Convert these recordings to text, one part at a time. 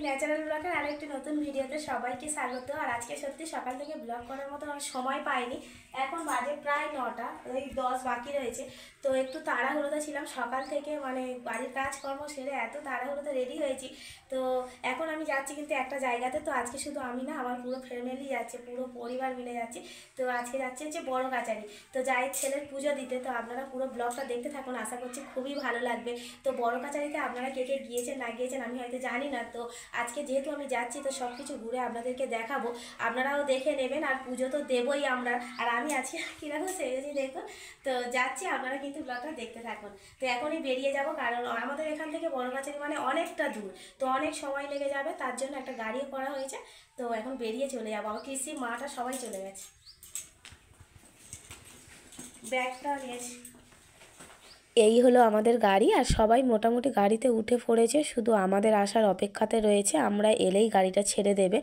Natural ব্লগের আরেকটি নতুন ভিডিওতে সবাইকে স্বাগত। আর আজকে সত্যি সকাল থেকে ব্লগ করার মতো আমার সময় পাইনি। এখন বাজে প্রায় 9টা, ওই 10 বাকি রয়েছে। তো একটু তাড়াহুড়োতে ছিলাম সকাল থেকে, মানে বাড়ির কাজকর্ম সেরে এত তাড়াহুড়োতে রেডি হয়েছি। তো এখন আমি যাচ্ছি কিন্তু একটা জায়গাতে। তো আজকে শুধু আমি না, আমার পুরো ফ্যামিলি যাচ্ছে, পুরো পরিবার মিলে যাচ্ছি। তো আজকে যাচ্ছে হচ্ছে বড় কাচারি। তো যাই ছেলের পুজো দিতে। তো আপনারা পুরো ব্লগটা দেখতে থাকুন, আশা করছি খুবই ভালো লাগবে। তো বড় কাচারিতে আপনারা কে কে গিয়েছেন না গিয়েছেন আমি হয়তো জানি না। তো আজকে যেহেতু আমি যাচ্ছি, তো সব কিছু ঘুরে আপনাদেরকে দেখাবো, আপনারাও দেখে নেবেন। আর পুজো তো দেবই আমরা। আর আমি আজকে কীরকম সেরেছি দেখুন। তো যাচ্ছি, আপনারা কিন্তু ব্লগটা দেখতে থাকুন। তো এখনই বেরিয়ে যাব, কারণ আমাদের এখান থেকে বড় কাছারি মানে অনেকটা দূর। তো অনেক সময় লেগে যাবে, তার জন্য একটা গাড়িও করা হয়েছে। তো এখন বেরিয়ে চলে যাবো। আমার কৃষি মাটা সবাই চলে গেছে। ব্যাগটা নিয়েছি। এই হলো আমাদের গাড়ি, আর সবাই মোটামুটি গাড়িতে উঠে পড়েছে, শুধু আমাদের আসার অপেক্ষাতে রয়েছে। আমরা এলেই গাড়িটা ছেড়ে দেবে।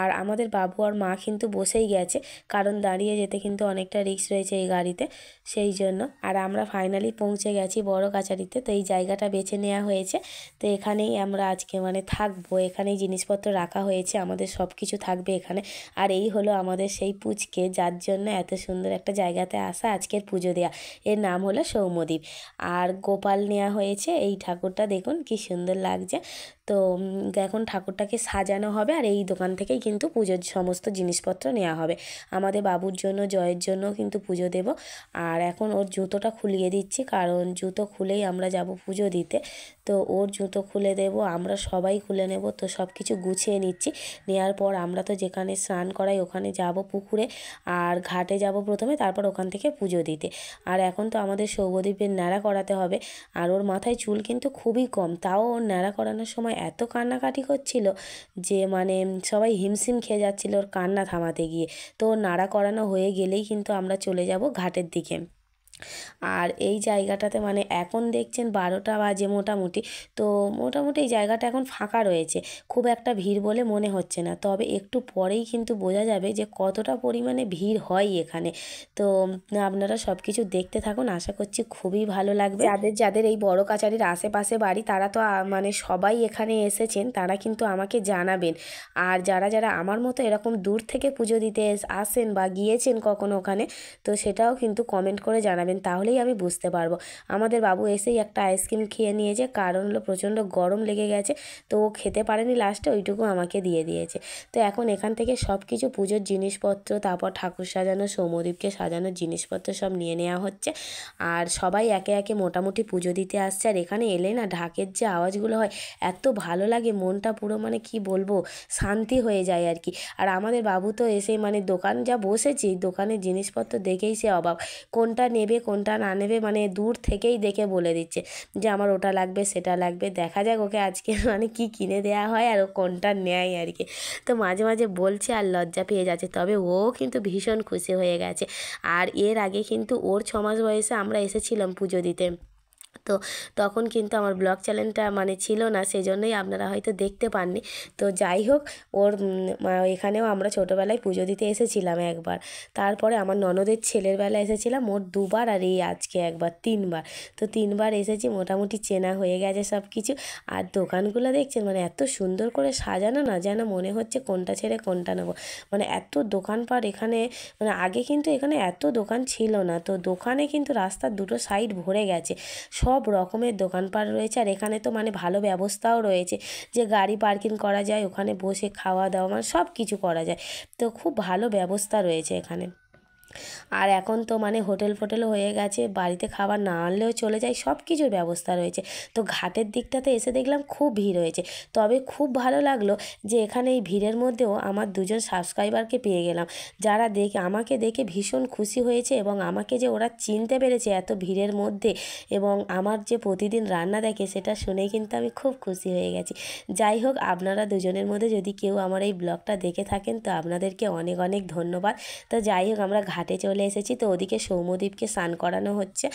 আর আমাদের বাবু আর মা কিন্তু বসেই গেছে, কারণ দাঁড়িয়ে যেতে কিন্তু অনেকটা রিস্ক রয়েছে এই গাড়িতে, সেই জন্য। আর আমরা ফাইনালি পৌঁছে গেছি বড় কাচারিতে। তো এই জায়গাটা বেছে নেওয়া হয়েছে। তো এখানেই আমরা আজকে মানে থাকবো, এখানেই জিনিসপত্র রাখা হয়েছে, আমাদের সব কিছু থাকবে এখানে। আর এই হলো আমাদের সেই পুচকে, যার জন্য এত সুন্দর একটা জায়গাতে আসা, আজকের পুজো দেওয়া। এর নাম হলো সৌম্যদীপ। আর গোপাল নেওয়া হয়েছে। এই ঠাকুরটা দেখুন কি সুন্দর লাগছে। তো এখন ঠাকুরটাকে সাজানো হবে, আর এই দোকান থেকেই কিন্তু পুজোর সমস্ত জিনিসপত্র নেওয়া হবে। আমাদের বাবুর জন্য, জয়ের জন্য কিন্তু পুজো দেব। আর এখন ওর জুতোটা খুলিয়ে দিচ্ছি, কারণ জুতো খুলেই আমরা যাব পুজো দিতে। তো ওর জুতো খুলে দেব, আমরা সবাই খুলে নেব। তো সব কিছু গুছিয়ে নিচ্ছি। নেওয়ার পর আমরা তো যেখানে স্নান করাই ওখানে যাব পুকুরে, আর ঘাটে যাব প্রথমে, তারপর ওখান থেকে পুজো দিতে। আর এখন তো আমাদের সৌম্যদীপের ন্যাড়া করাতে হবে। আর ওর মাথায় চুল কিন্তু খুবই কম, তাও ওর ন্যাড়া করানোর সময় এত কান্নাকাটি করছিল যে মানে সবাই হিমশিম খেয়ে যাচ্ছিল ওর কান্না থামাতে গিয়ে। তো ওর নাড়া করানো হয়ে গেলেই কিন্তু আমরা চলে যাব ঘাটের দিকে। আর এই জায়গাটাতে মানে এখন দেখছেন 12টা বাজে মোটামুটি। তো মোটামুটি এই জায়গাটা এখন ফাঁকা রয়েছে, খুব একটা ভিড় বলে মনে হচ্ছে না। তবে একটু পরেই কিন্তু বোঝা যাবে যে কতটা পরিমাণে ভিড় হয় এখানে। তো আপনারা সব কিছু দেখতে থাকুন, আশা করছি খুবই ভালো লাগবে। যাদের যাদের এই বড় কাচারির আশেপাশে বাড়ি, তারা তো মানে সবাই এখানে এসেছেন, তারা কিন্তু আমাকে জানাবেন। আর যারা যারা আমার মতো এরকম দূর থেকে পুজো দিতে আসেন বা গিয়েছেন কখনো ওখানে, তো সেটাও কিন্তু কমেন্ট করে জানাবেন, তাহলেই আমি বুঝতে পারবো। আমাদের বাবু এসেই একটা আইসক্রিম খেয়ে নিয়েছে, কারণ হলো প্রচণ্ড গরম লেগে গেছে। তো ও খেতে পারেনি, লাস্টে ওইটুকু আমাকে দিয়ে দিয়েছে। তো এখন এখান থেকে সব কিছু পুজোর জিনিসপত্র, তারপর ঠাকুর সাজানো, সৌম্যদীপকে সাজানোর জিনিসপত্র সব নিয়ে নেওয়া হচ্ছে। আর সবাই একে একে মোটামুটি পুজো দিতে আসছে। আর এখানে এলে না ঢাকের যে আওয়াজগুলো হয়, এত ভালো লাগে, মনটা পুরো মানে কি বলবো, শান্তি হয়ে যায় আর কি। আর আমাদের বাবু তো এসে মানে দোকান যা বসেছি, দোকানের জিনিসপত্র দেখেই সে অবাক, কোনটা নেবে কোনটা না নেবে মানে দূর থেকেই দেখে বলে দিচ্ছে যে আমার ওটা লাগবে সেটা লাগবে। দেখা যাক ওকে আজকে মানে কি কিনে দেওয়া হয় আর ও কোনটা নেয় আর কি। তো মাঝে মাঝে বলছে আর লজ্জা পেয়ে যাচ্ছে, তবে ও কিন্তু ভীষণ খুশি হয়ে গেছে। আর এর আগে কিন্তু ওর 6 মাস বয়সে আমরা এসেছিলাম পুজো দিতে। তো তখন কিন্তু আমার ব্লগ চ্যানেলটা মানে ছিল না, সেজন্যই আপনারা হয়তো দেখতে পাননি। তো যাই হোক, ওর এখানেও আমরা ছোটোবেলায় পুজো দিতে এসেছিলাম একবার। তারপরে আমার ননদের ছেলের বেলায় এসেছিলাম মোট 2বার, আর এই আজকে একবার, 3বার। তো 3বার এসেছি, মোটামুটি চেনা হয়ে গেছে সব কিছু। আর দোকানগুলো দেখছেন মানে এত সুন্দর করে সাজানো না, যেন মনে হচ্ছে কোনটা ছেড়ে কোনটা নেবো। মানে এত দোকানপাট এখানে, মানে আগে কিন্তু এখানে এত দোকান ছিল না। তো দোকানে কিন্তু রাস্তার দুটো সাইড ভরে গেছে, সব রকমের দোকানপাট রয়েছে। আর এখানে তো মানে ভালো ব্যবস্থাও রয়েছে, যে গাড়ি পার্কিং করা যায়, ওখানে বসে খাওয়া দাওয়া মানে সব কিছু করা যায়। তো খুব ভালো ব্যবস্থা রয়েছে এখানে। আর এখন তো মানে হোটেল ফোটেলও হয়ে গেছে, বাড়িতে খাবার না আনলেও চলে যায়, সব কিছুর ব্যবস্থা রয়েছে। তো ঘাটের দিকটাতে এসে দেখলাম খুব ভিড় হয়েছে। তবে খুব ভালো লাগলো যে এখানে এই ভিড়ের মধ্যেও আমার 2জন সাবস্ক্রাইবারকে পেয়ে গেলাম, যারা আমাকে দেখে ভীষণ খুশি হয়েছে, এবং আমাকে যে ওরা চিনতে পেরেছে এত ভিড়ের মধ্যে, এবং আমার যে প্রতিদিন রান্না দেখে, সেটা শুনেই কিন্তু আমি খুব খুশি হয়ে গেছি। যাই হোক, আপনারা 2জনের মধ্যে যদি কেউ আমার এই ব্লগটা দেখে থাকেন, তো আপনাদেরকে অনেক অনেক ধন্যবাদ। তো যাই হোক, আমরা ঘাটে চলে এসেছি। তো ওদিকে সৌম্যদীপকে স্নান করানো হচ্ছে,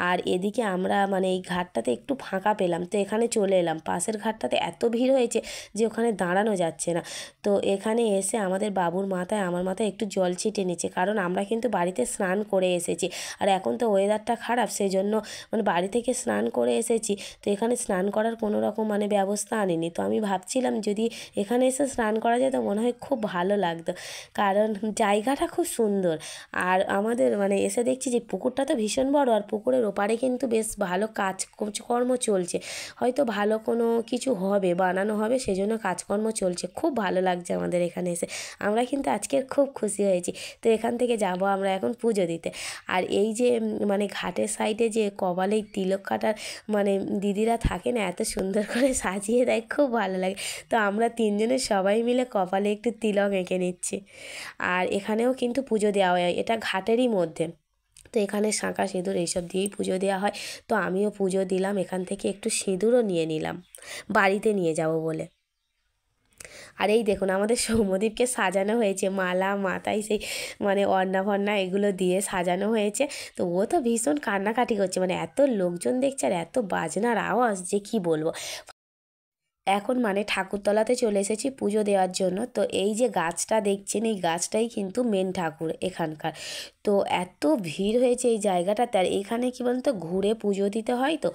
আর এদিকে আমরা মানে এই ঘাটটাতে একটু ফাঁকা পেলাম, তো এখানে চলে এলাম। পাশের ঘাটটাতে এত ভিড় হয়েছে যে ওখানে দাঁড়ানো যাচ্ছে না। তো এখানে এসে আমাদের বাবুর মাথায়, আমার মাথায় একটু জল ছিটিয়ে নিচ্ছে, কারণ আমরা কিন্তু বাড়িতে স্নান করে এসেছি। আর এখন তো ওয়েদারটা খারাপ, সেই জন্য মানে বাড়ি থেকে স্নান করে এসেছি, তো এখানে স্নান করার কোনো রকম মানে ব্যবস্থা আনিনি। তো আমি ভাবছিলাম যদি এখানে এসে স্নান করা যায় তো মনে হয় খুব ভালো লাগতো, কারণ জায়গাটা খুব সুন্দর। আর আমাদের মানে এসে দেখছি যে পুকুরটা তো ভীষণ বড়, আর পুকুরের ওপারে কিন্তু বেশ ভালো কাজকর্ম চলছে, হয়তো ভালো কোনো কিছু হবে, বানানো হবে, সেজন্য কাজকর্ম চলছে। খুব ভালো লাগছে আমাদের এখানে এসে, আমরা কিন্তু আজকে খুব খুশি হয়েছি। তো এখান থেকে যাব আমরা এখন পুজো দিতে। আর এই যে মানে ঘাটের সাইডে যে কপালে তিলক কাটার মানে দিদিরা থাকে না, এত সুন্দর করে সাজিয়ে দেয়, খুব ভালো লাগে। তো আমরা তিনজনে সবাই মিলে কপালে একটু তিলক এঁকে নিচ্ছি। আর এখানেও কিন্তু পুজো দেওয়া হয়, এটা ঘাটেরই মধ্যে। তো এখানে শাঁখা সিঁদুর এইসব দিয়েই পুজো দেওয়া হয়। তো আমিও পুজো দিলাম, এখান থেকে একটু সিঁদুরও নিয়ে নিলাম বাড়িতে নিয়ে যাব বলে। আর এই দেখুন আমাদের সৌম্যদীপকে সাজানো হয়েছে, মালা মাথায় সেই মানে ওড়না ফড়না এগুলো দিয়ে সাজানো হয়েছে। তো ও তো ভীষণ কান্নাকাটি করছে, মানে এত লোকজন দেখছে আর এত বাজনার আওয়াজ যে কি বলবো। এখন মানে ঠাকুরতলাতে চলে এসেছি পুজো দেওয়ার জন্য। তো এই যে গাছটা দেখছেন, এই গাছটাই কিন্তু মেন ঠাকুর এখানকার। তো এত ভিড় হয়েছে এই জায়গাটাতে, আর এখানে কী বলুন তো, ঘুরে পুজো দিতে হয় তো,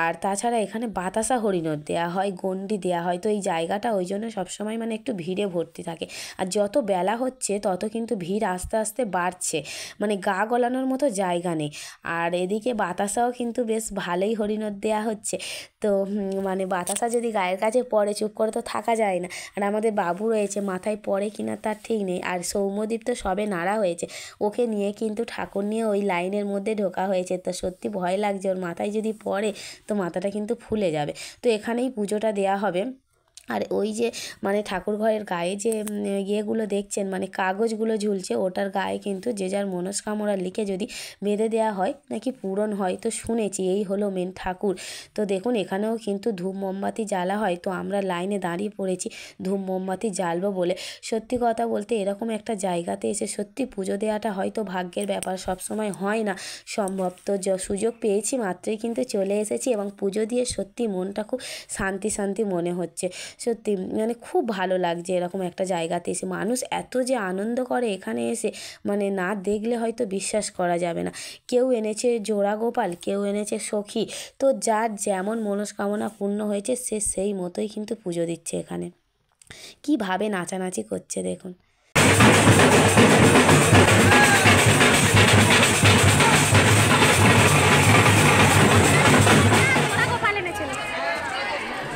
আর তাছাড়া এখানে বাতাসা হরিণর দেওয়া হয়, গণ্ডি দেওয়া হয়। তো এই জায়গাটা ওই জন্য সবসময় মানে একটু ভিড়ে ভর্তি থাকে। আর যত বেলা হচ্ছে তত কিন্তু ভিড় আস্তে আস্তে বাড়ছে, মানে গা গলানোর মতো জায়গা নেই। আর এদিকে বাতাসাও কিন্তু বেশ ভালোই হরিণর দেওয়া হচ্ছে। তো মানে বাতাসা যদি গায়ের কাছে পড়ে চুপ করে তো থাকা যায় না। আর আমাদের বাবু রয়েছে, মাথায় পড়ে কিনা তার ঠিক নেই। আর সৌম্যদীপ তো সবে নাড়া হয়েছে, ওকে নিয়ে কিন্তু ঠাকুর নিয়ে ওই লাইনের মধ্যে ঢোকা হয়েছে। তো সত্যি ভয় লাগছে, ওর মাথায় যদি পড়ে তো মাথাটা কিন্তু ফুলে যাবে। তো এখানেই পুজোটা দেওয়া হবে। আর ওই যে মানে ঠাকুর ঘরের গায়ে যে ইয়েগুলো দেখছেন, মানে কাগজগুলো ঝুলছে, ওটার গায়ে কিন্তু যে যার মনস্কামনা লিখে যদি বেঁধে দেওয়া হয় নাকি পূরণ হয়। তো শুনেছি এই হলো মেন ঠাকুর। তো দেখুন এখানেও কিন্তু ধূপ মোমবাতি জ্বালা হয়। তো আমরা লাইনে দাঁড়িয়ে পড়েছি ধূপ মোমবাতি জ্বালবো বলে। সত্যি কথা বলতে এরকম একটা জায়গাতে এসে সত্যি পুজো দেওয়াটা হয়তো ভাগ্যের ব্যাপার, সব সময় হয় না সম্ভব। তো সুযোগ পেয়েছি মাত্রই কিন্তু চলে এসেছি, এবং পুজো দিয়ে সত্যি মনটা খুব শান্তি শান্তি মনে হচ্ছে। সত্যি মানে খুব ভালো লাগছে এরকম একটা জায়গাতে এসে। মানুষ এত যে আনন্দ করে এখানে এসে, মানে না দেখলে হয়তো বিশ্বাস করা যাবে না। কেউ এনেছে জোড়া গোপাল, কেউ এনেছে সখী। তো যার যেমন মনস্কামনা পূর্ণ হয়েছে সে সেই মতোই কিন্তু পুজো দিচ্ছে এখানে। কীভাবে নাচানাচি করছে দেখুন।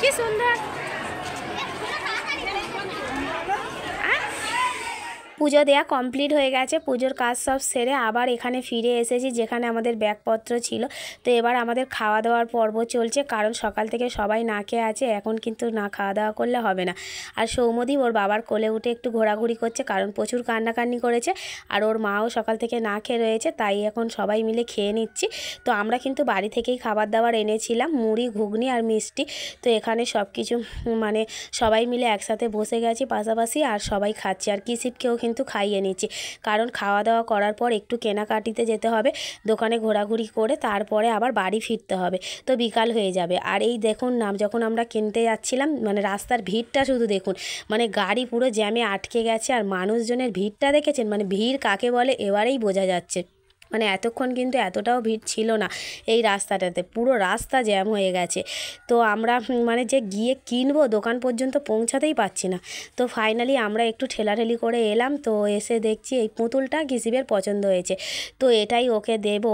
কি সুন্দর পুজো দেওয়া কমপ্লিট হয়ে গেছে, পুজোর কাজ সব সেরে আবার এখানে ফিরে এসেছি যেখানে আমাদের ব্যাগপত্র ছিল। তো এবার আমাদের খাওয়া দাওয়ার পর্ব চলছে, কারণ সকাল থেকে সবাই না খেয়ে আছে, এখন কিন্তু না খাওয়া দাওয়া করলে হবে না। আর সৌম্যদীপ ওর বাবার কোলে উঠে একটু ঘোরাঘুরি করছে, কারণ প্রচুর কান্নাকান্নি করেছে। আর ওর মাও সকাল থেকে না খেয়ে রয়েছে, তাই এখন সবাই মিলে খেয়ে নিচ্ছি। তো আমরা কিন্তু বাড়ি থেকেই খাবার দাবার এনেছিলাম, মুড়ি, ঘুগনি আর মিষ্টি। তো এখানে সব কিছু মানে সবাই মিলে একসাথে বসে গেছি পাশাপাশি, আর সবাই খাচ্ছি। আর কিসিপকেও কিন্তু খাইয়ে নিচ্ছি, কারণ খাওয়া দাওয়া করার পর একটু কেনাকাটিতে যেতে হবে, দোকানে ঘোরাঘুরি করে তারপরে আবার বাড়ি ফিরতে হবে। তো বিকাল হয়ে যাবে। আর এই দেখুন না, যখন আমরা কিনতে যাচ্ছিলাম মানে রাস্তার ভিড়টা শুধু দেখুন, মানে গাড়ি পুরো জ্যামে আটকে গেছে। আর মানুষজনের ভিড়টা দেখেছেন, মানে ভিড় কাকে বলে এবারেই বোঝা যাচ্ছে। মানে এতক্ষণ কিন্তু এতটাও ভিড় ছিল না এই রাস্তাটাতে, পুরো রাস্তা জ্যাম হয়ে গেছে। তো আমরা মানে যে গিয়ে কিনবো দোকান পর্যন্ত পৌঁছাতেই পারছি না। তো ফাইনালি আমরা একটু ঠেলাঠেলি করে এলাম। তো এসে দেখছি এই পুতুলটা কিসিবের পছন্দ হয়েছে, তো এটাই ওকে দেব,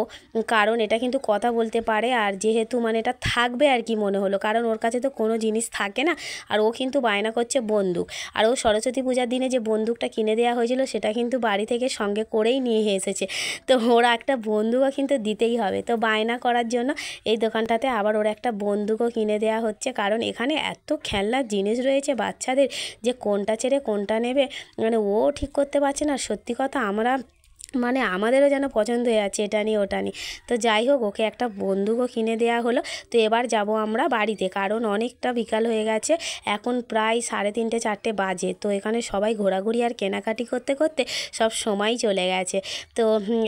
কারণ এটা কিন্তু কথা বলতে পারে। আর যেহেতু মানে এটা থাকবে আর কি মনে হলো, কারণ ওর কাছে তো কোনো জিনিস থাকে না। আর ও কিন্তু বায়না করছে বন্দুক, আর ও সরস্বতী পূজার দিনে যে বন্দুকটা কিনে দেওয়া হয়েছিল সেটা কিন্তু বাড়ি থেকে সঙ্গে করেই নিয়ে এসেছে। তো ওরা একটা বন্দুকও কিন্তু দিতেই হবে। তো বায়না করার জন্য এই দোকানটাতে আবার ওর একটা বন্দুকও কিনে দেওয়া হচ্ছে, কারণ এখানে এত খেলনার জিনিস রয়েছে বাচ্চাদের যে কোনটা ছেড়ে কোনটা নেবে মানে ও ঠিক করতে পারছে না। সত্যি কথা আমরা মানে আমাদেরও যেন পছন্দ হয়ে যাচ্ছে এটা নিয়ে ওটা নিয়ে। তো যাই হোক, ওকে একটা বন্দুকও কিনে দেওয়া হলো। তো এবার যাব আমরা বাড়িতে, কারণ অনেকটা বিকাল হয়ে গেছে, এখন প্রায় 3:30 4টে বাজে। তো এখানে সবাই ঘোরাঘুরি আর কেনাকাটি করতে করতে সব সময় চলে গেছে। তো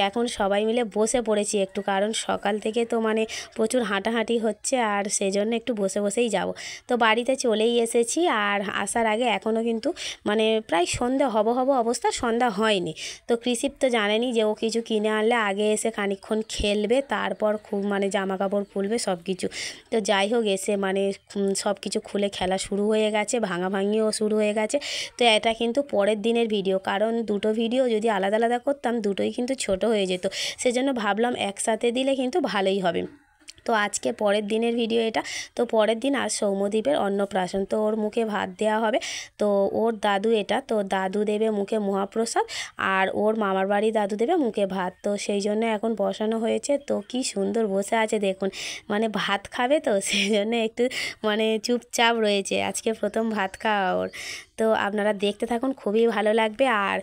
এখন সবাই মিলে বসে পড়েছি একটু, কারণ সকাল থেকে তো মানে প্রচুর হাঁটাহাঁটি হচ্ছে, আর সেজন্য একটু বসে বসেই যাব। তো বাড়িতে চলেই এসেছি, আর আসার আগে এখনও কিন্তু মানে প্রায় সন্ধ্যা হব অবস্থা, সন্ধ্যা হয়নি। তো কৃষিপ তো জানেনি যে ও কিছু কিনে আনলে আগে এসে খানিকক্ষণ খেলবে, তারপর খুব মানে জামা কাপড় খুলবে সব কিছু। তো যাই হোক, এসে মানে সব কিছু খুলে খেলা শুরু হয়ে গেছে, ভাঙাভাঙিও শুরু হয়ে গেছে। তো এটা কিন্তু পরের দিনের ভিডিও, কারণ দুটো ভিডিও যদি আলাদা আলাদা করতাম দুটোই কিন্তু ছোট হয়ে যেত, সেজন্য ভাবলাম একসাথে দিলে কিন্তু ভালোই হবে। তো আজকে পরের দিনের ভিডিও এটা। তো পরের দিন আজ সৌম্যদীপের অন্নপ্রাশন, তো ওর মুখে ভাত দেওয়া হবে। তো ওর দাদু এটা, তো দাদু দেবে মুখে মহাপ্রসাদ, আর ওর মামার বাড়ি দাদু দেবে মুখে ভাত। তো সেই জন্য এখন বসানো হয়েছে। তো কি সুন্দর বসে আছে দেখুন, মানে ভাত খাবে, তো সেই জন্য একটু মানে চুপচাপ রয়েছে, আজকে প্রথম ভাত খাওয়া ওর। তো আপনারা দেখতে থাকুন, খুবই ভালো লাগবে। আর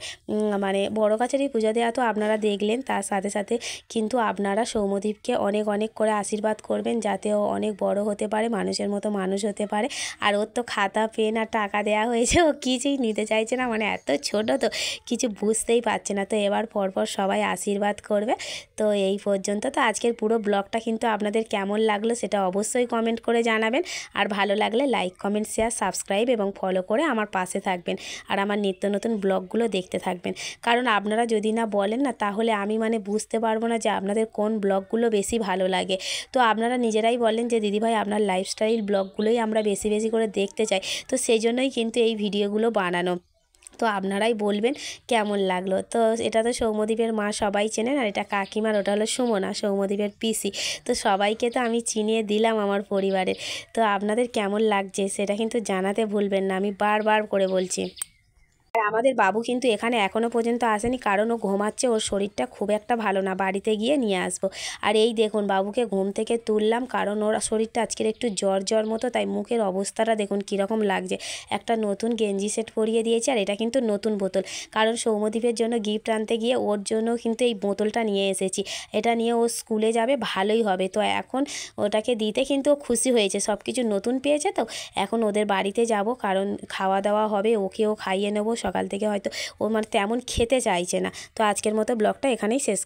মানে বড় কাছারি পুজো দেওয়া তো আপনারা দেখলেন, তার সাথে সাথে কিন্তু আপনারা সৌম্যদীপকে অনেক অনেক করে আশীর্বাদ করবেন, যাতে ও অনেক বড় হতে পারে, মানুষের মতো মানুষ হতে পারে। আর ওর তো খাতা পেন আর টাকা দেওয়া হয়েছে, ও কিছুই নিতে চাইছে না, মানে এত ছোট তো কিছু বুঝতেই পারছে না। তো এবার পরপর সবাই আশীর্বাদ করবে। তো এই পর্যন্ত। তো আজকের পুরো ব্লগটা কিন্তু আপনাদের কেমন লাগলো সেটা অবশ্যই কমেন্ট করে জানাবেন। আর ভালো লাগলে লাইক কমেন্ট শেয়ার সাবস্ক্রাইব এবং ফলো করে আমার পাশে থাকবেন, আর আমার নিত্য নতুন ব্লগগুলো দেখতে থাকবেন। কারণ আপনারা যদি না বলেন না, তাহলে আমি মানে বুঝতে পারবো না যে আপনাদের কোন ব্লগগুলো বেশি ভালো লাগে। তো আপনারা নিজেরাই বলেন যে দিদিভাই আপনার লাইফস্টাইল ব্লগগুলোই আমরা বেশি বেশি করে দেখতে চাই। তো সেই জন্যই কিন্তু এই ভিডিওগুলো বানানো। তো আপনারাই বলবেন কেমন লাগলো। তো এটা তো সৌম্যদীপের মা, সবাই চেনেন, আর এটা কাকিমার, ওটা হলো সুমনা, সৌম্যদীপের পিসি। তো সবাইকে তো আমি চিনিয়ে দিলাম আমার পরিবারের। তো আপনাদের কেমন লাগছে সেটা কিন্তু জানাতে ভুলবেন না, আমি বারবার করে বলছি। আর আমাদের বাবু কিন্তু এখানে এখনও পর্যন্ত আসেনি, কারণ ও ঘুমাচ্ছে, ওর শরীরটা খুব একটা ভালো না, বাড়িতে গিয়ে নিয়ে আসবো। আর এই দেখুন বাবুকে ঘুম থেকে তুললাম, কারণ ওর শরীরটা আজকের একটু জ্বর জ্বর মতো, তাই মুখের অবস্থাটা দেখুন কীরকম লাগছে। একটা নতুন গেঞ্জি সেট পরিয়ে দিয়েছি, আর এটা কিন্তু নতুন বোতল, কারণ সৌম্যদীপের জন্য গিফট আনতে গিয়ে ওর জন্য কিন্তু এই বোতলটা নিয়ে এসেছি। এটা নিয়ে ও স্কুলে যাবে, ভালোই হবে। তো এখন ওটাকে দিতে কিন্তু ও খুশি হয়েছে, সব কিছু নতুন পেয়েছে। তো এখন ওদের বাড়িতে যাব, কারণ খাওয়া দাওয়া হবে, ওকেও খাইয়ে নেবো। সকাল থেকে হয়তো ও মানে তেমন খেতে চাইছে না। তো আজকের মতো ব্লগটা এখানেই শেষ।